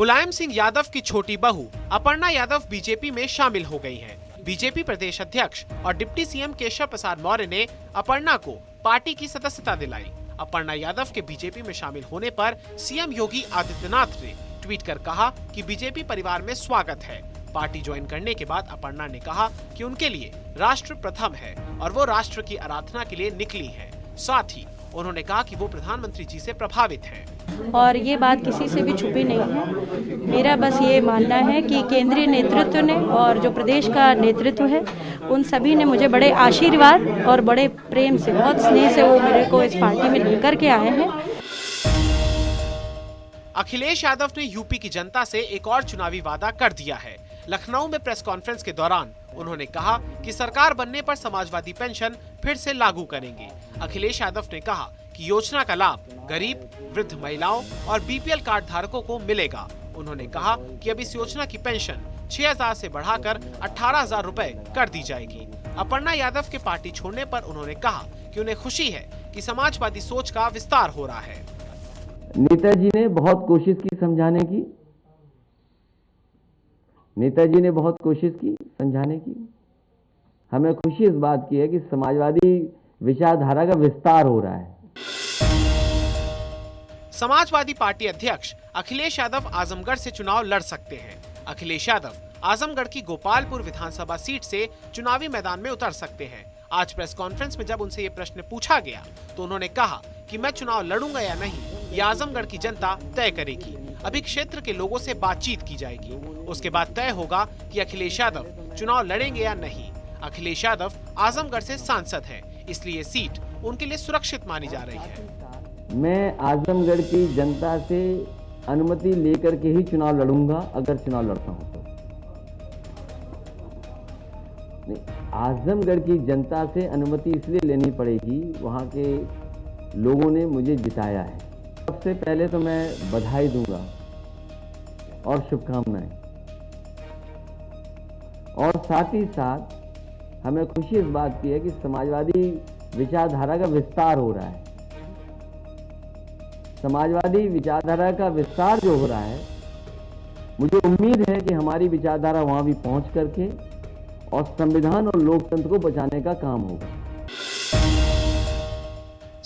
मुलायम सिंह यादव की छोटी बहू अपर्णा यादव बीजेपी में शामिल हो गई हैं। बीजेपी प्रदेश अध्यक्ष और डिप्टी सीएम केशव प्रसाद मौर्य ने अपर्णा को पार्टी की सदस्यता दिलाई। अपर्णा यादव के बीजेपी में शामिल होने पर सीएम योगी आदित्यनाथ ने ट्वीट कर कहा कि बीजेपी परिवार में स्वागत है। पार्टी ज्वाइन करने के बाद अपर्णा ने कहा कि उनके लिए राष्ट्र प्रथम है और वो राष्ट्र की आराधना के लिए निकली हैं। साथ ही उन्होंने कहा कि वो प्रधानमंत्री जी से प्रभावित हैं। और ये बात किसी से भी छुपी नहीं है। मेरा बस ये मानना है कि केंद्रीय नेतृत्व ने और जो प्रदेश का नेतृत्व है उन सभी ने मुझे बड़े आशीर्वाद और बड़े प्रेम से, बहुत स्नेह से वो मेरे को इस पार्टी में लेकर के आए हैं। अखिलेश यादव ने यूपी की जनता से एक और चुनावी वादा कर दिया है। लखनऊ में प्रेस कॉन्फ्रेंस के दौरान उन्होंने कहा कि सरकार बनने पर समाजवादी पेंशन फिर से लागू करेंगे। अखिलेश यादव ने कहा कि योजना का लाभ गरीब, वृद्ध महिलाओं और बीपीएल कार्ड धारकों को मिलेगा। उन्होंने कहा कि अब इस योजना की पेंशन 6,000 से बढ़ाकर 18,000 रुपए कर दी जाएगी। अपर्णा यादव के पार्टी छोड़ने पर उन्होंने कहा कि उन्हें खुशी है कि समाजवादी सोच का विस्तार हो रहा है। नेताजी ने बहुत कोशिश की समझाने की, नेताजी ने बहुत कोशिश की समझाने की। हमें खुशी इस बात की है कि समाजवादी विचारधारा का विस्तार हो रहा है। समाजवादी पार्टी अध्यक्ष अखिलेश यादव आजमगढ़ से चुनाव लड़ सकते हैं। अखिलेश यादव आजमगढ़ की गोपालपुर विधानसभा सीट से चुनावी मैदान में उतर सकते हैं। आज प्रेस कॉन्फ्रेंस में जब उनसे ये प्रश्न पूछा गया तो उन्होंने कहा कि मैं चुनाव लड़ूंगा या नहीं, ये आजमगढ़ की जनता तय करेगी। अभी क्षेत्र के लोगों से बातचीत की जाएगी, उसके बाद तय होगा कि अखिलेश यादव चुनाव लड़ेंगे या नहीं। अखिलेश यादव आजमगढ़ से सांसद हैं, इसलिए सीट उनके लिए सुरक्षित मानी जा रही है। मैं आजमगढ़ की जनता से अनुमति लेकर के ही चुनाव लड़ूंगा, अगर चुनाव लड़ता हूं तो। आजमगढ़ की जनता से अनुमति इसलिए लेनी पड़ेगी, वहां के लोगों ने मुझे जिताया है। सबसे पहले तो मैं बधाई दूंगा और शुभकामनाएं, और साथ ही साथ हमें खुशी इस बात की है कि समाजवादी विचारधारा का विस्तार हो रहा है। समाजवादी विचारधारा का विस्तार जो हो रहा है, मुझे उम्मीद है कि हमारी विचारधारा वहां भी पहुंच करके और संविधान और लोकतंत्र को बचाने का काम होगा।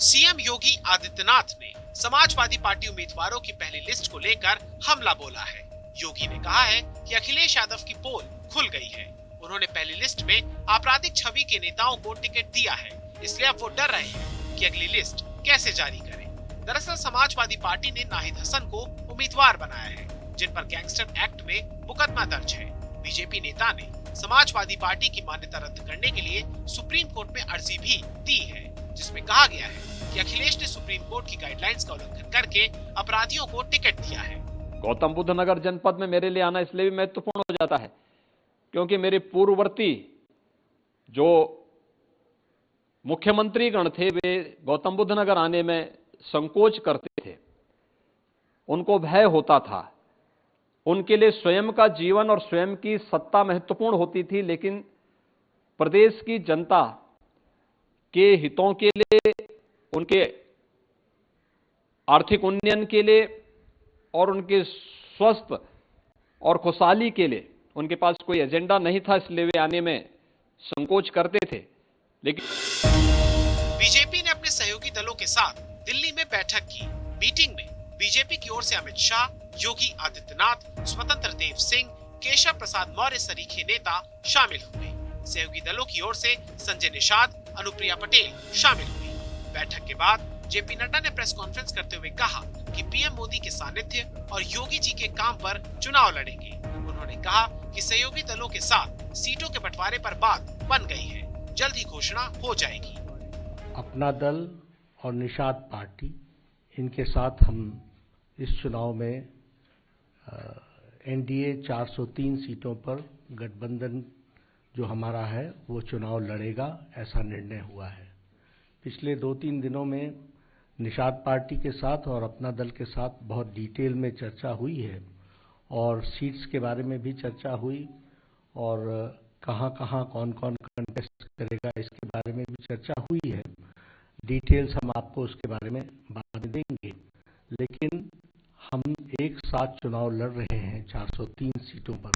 सीएम योगी आदित्यनाथ ने समाजवादी पार्टी उम्मीदवारों की पहली लिस्ट को लेकर हमला बोला है। योगी ने कहा है कि अखिलेश यादव की पोल खुल गई है। उन्होंने पहली लिस्ट में आपराधिक छवि के नेताओं को टिकट दिया है, इसलिए अब वो डर रहे हैं कि अगली लिस्ट कैसे जारी करें। दरअसल समाजवादी पार्टी ने नाहिद हसन को उम्मीदवार बनाया है, जिन पर गैंगस्टर एक्ट में मुकदमा दर्ज है। बीजेपी नेता ने समाजवादी पार्टी की मान्यता रद्द करने के लिए सुप्रीम कोर्ट में अर्जी भी दी है, जिसमें कहा गया है कि अखिलेश ने सुप्रीम कोर्ट की गाइडलाइंस का उल्लंघन करके अपराधियों को टिकट दिया है। गौतम बुद्ध नगर जनपद में मेरे लिए आना इसलिए भी महत्वपूर्ण हो जाता है क्योंकि मेरे पूर्ववर्ती जो मुख्यमंत्री गण थे वे गौतम बुद्ध नगर आने में संकोच करते थे, उनको भय होता था। उनके लिए स्वयं का जीवन और स्वयं की सत्ता महत्वपूर्ण होती थी, लेकिन प्रदेश की जनता के हितों के लिए, उनके आर्थिक उन्नयन के लिए और उनके स्वस्थ और खुशहाली के लिए उनके पास कोई एजेंडा नहीं था, इसलिए वे आने में संकोच करते थे। लेकिन बीजेपी ने अपने सहयोगी दलों के साथ दिल्ली में बैठक की। मीटिंग में बीजेपी की ओर से अमित शाह, योगी आदित्यनाथ, स्वतंत्र देव सिंह, केशव प्रसाद मौर्य सरीखे नेता शामिल हुए। सहयोगी दलों की ओर से संजय निषाद, अनुप्रिया पटेल शामिल हुई। बैठक के बाद जेपी नड्डा ने प्रेस कॉन्फ्रेंस करते हुए कहा कि पीएम मोदी के सानिध्य और योगी जी के काम पर चुनाव लड़ेंगे। उन्होंने कहा कि सहयोगी दलों के साथ सीटों के बंटवारे पर बात बन गई है, जल्द ही घोषणा हो जाएगी। अपना दल और निषाद पार्टी, इनके साथ हम इस चुनाव में एनडीए 403 सीटों पर गठबंधन जो हमारा है वो चुनाव लड़ेगा, ऐसा निर्णय हुआ है। पिछले 2-3 दिनों में निषाद पार्टी के साथ और अपना दल के साथ बहुत डिटेल में चर्चा हुई है और सीट्स के बारे में भी चर्चा हुई और कहां कहां कौन कौन कंटेस्ट करेगा इसके बारे में भी चर्चा हुई है। डिटेल्स हम आपको उसके बारे में बाद में देंगे, लेकिन हम एक साथ चुनाव लड़ रहे हैं 403 सीटों पर।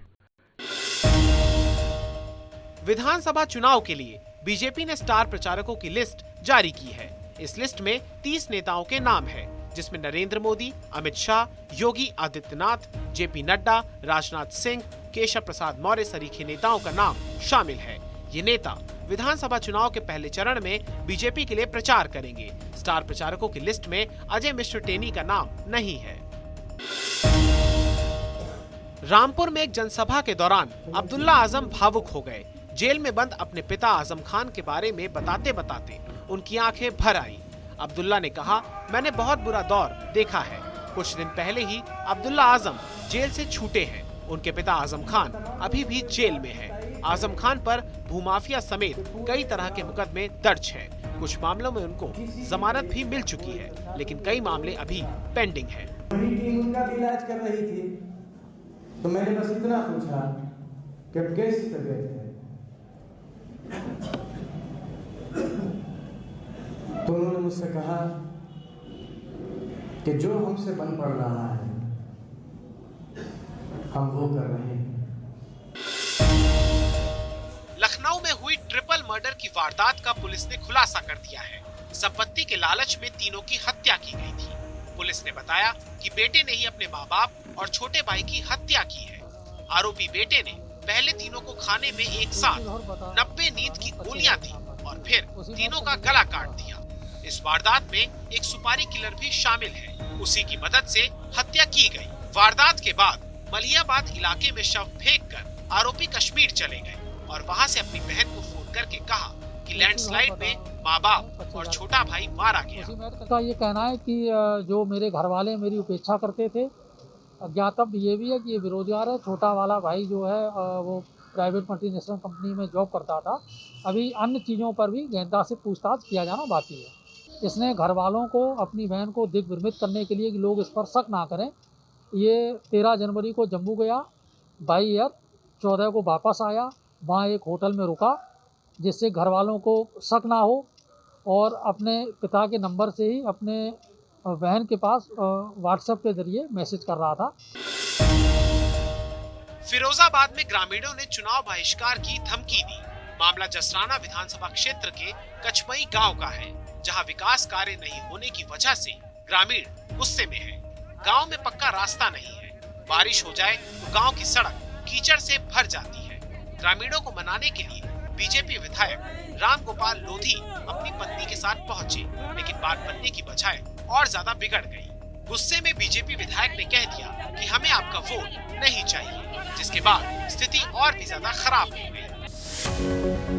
विधानसभा चुनाव के लिए बीजेपी ने स्टार प्रचारकों की लिस्ट जारी की है। इस लिस्ट में 30 नेताओं के नाम है, जिसमें नरेंद्र मोदी, अमित शाह, योगी आदित्यनाथ, जेपी नड्डा, राजनाथ सिंह, केशव प्रसाद मौर्य सरीखे नेताओं का नाम शामिल है। ये नेता विधानसभा चुनाव के पहले चरण में बीजेपी के लिए प्रचार करेंगे। स्टार प्रचारकों की लिस्ट में अजय मिश्र टेनी का नाम नहीं है। रामपुर में एक जनसभा के दौरान अब्दुल्ला आजम भावुक हो गए। जेल में बंद अपने पिता आजम खान के बारे में बताते बताते उनकी आंखें भर आई। अब्दुल्ला ने कहा, मैंने बहुत बुरा दौर देखा है। कुछ दिन पहले ही अब्दुल्ला आजम जेल से छूटे हैं। उनके पिता आजम खान अभी भी जेल में है। आजम खान पर भूमाफिया समेत कई तरह के मुकदमे दर्ज है। कुछ मामलों में उनको जमानत भी मिल चुकी है, लेकिन कई मामले अभी पेंडिंग है। मेरी टीम उनका भी इलाज कर रही थी, तो मैंने बस इतना पूछा कि अब कैसी तबीयत है, तो उन्होंने मुझसे कहा कि जो हमसे बन पड़ रहा है हम वो कर रहे हैं। लखनऊ में हुई ट्रिपल मर्डर की वारदात का पुलिस ने खुलासा कर दिया है। संपत्ति के लालच में तीनों की हत्या की गई थी। पुलिस ने बताया कि बेटे ने ही अपने माँ बाप और छोटे भाई की हत्या की है। आरोपी बेटे ने पहले तीनों को खाने में एक साथ 90 नींद की गोलियां दी और फिर तीनों का गला काट दिया। इस वारदात में एक सुपारी किलर भी शामिल है। उसी की मदद से हत्या की गई। वारदात के बाद मलियाबाद इलाके में शव फेंककर आरोपी कश्मीर चले गए और वहां से अपनी बहन को फोन करके कहा कि लैंडस्लाइड में माँ बाप और छोटा भाई मारा गया। का ये कहना है कि जो मेरे घर वाले मेरी उपेक्षा करते थे, ज्ञातव्य ये भी है कि ये बेरोजगार है। छोटा वाला भाई जो है वो प्राइवेट मल्टीनेशनल कंपनी में जॉब करता था। अभी अन्य चीज़ों पर भी गहनता से पूछताछ किया जाना बाकी है। इसने घर वालों को, अपनी बहन को दिग्भ्रमित करने के लिए कि लोग इस पर शक ना करें, ये 13 जनवरी को जम्मू गया, 22 14 को वापस आया, वहाँ एक होटल में रुका जिससे घर वालों को शक ना हो, और अपने पिता के नंबर से ही अपने बहन के पास व्हाट्सएप के जरिए मैसेज कर रहा था। फिरोजाबाद में ग्रामीणों ने चुनाव बहिष्कार की धमकी दी। मामला जसराना विधानसभा क्षेत्र के कचमई गांव का है, जहां विकास कार्य नहीं होने की वजह से ग्रामीण गुस्से में है। गांव में पक्का रास्ता नहीं है। बारिश हो जाए तो गांव की सड़क कीचड़ से भर जाती है। ग्रामीणों को मनाने के लिए बीजेपी विधायक राम गोपाल लोधी अपनी पत्नी के साथ पहुंचे, लेकिन बात बनने की बजाय और ज्यादा बिगड़ गई। गुस्से में बीजेपी विधायक ने कह दिया कि हमें आपका वोट नहीं चाहिए, जिसके बाद स्थिति और भी ज्यादा खराब हो गई।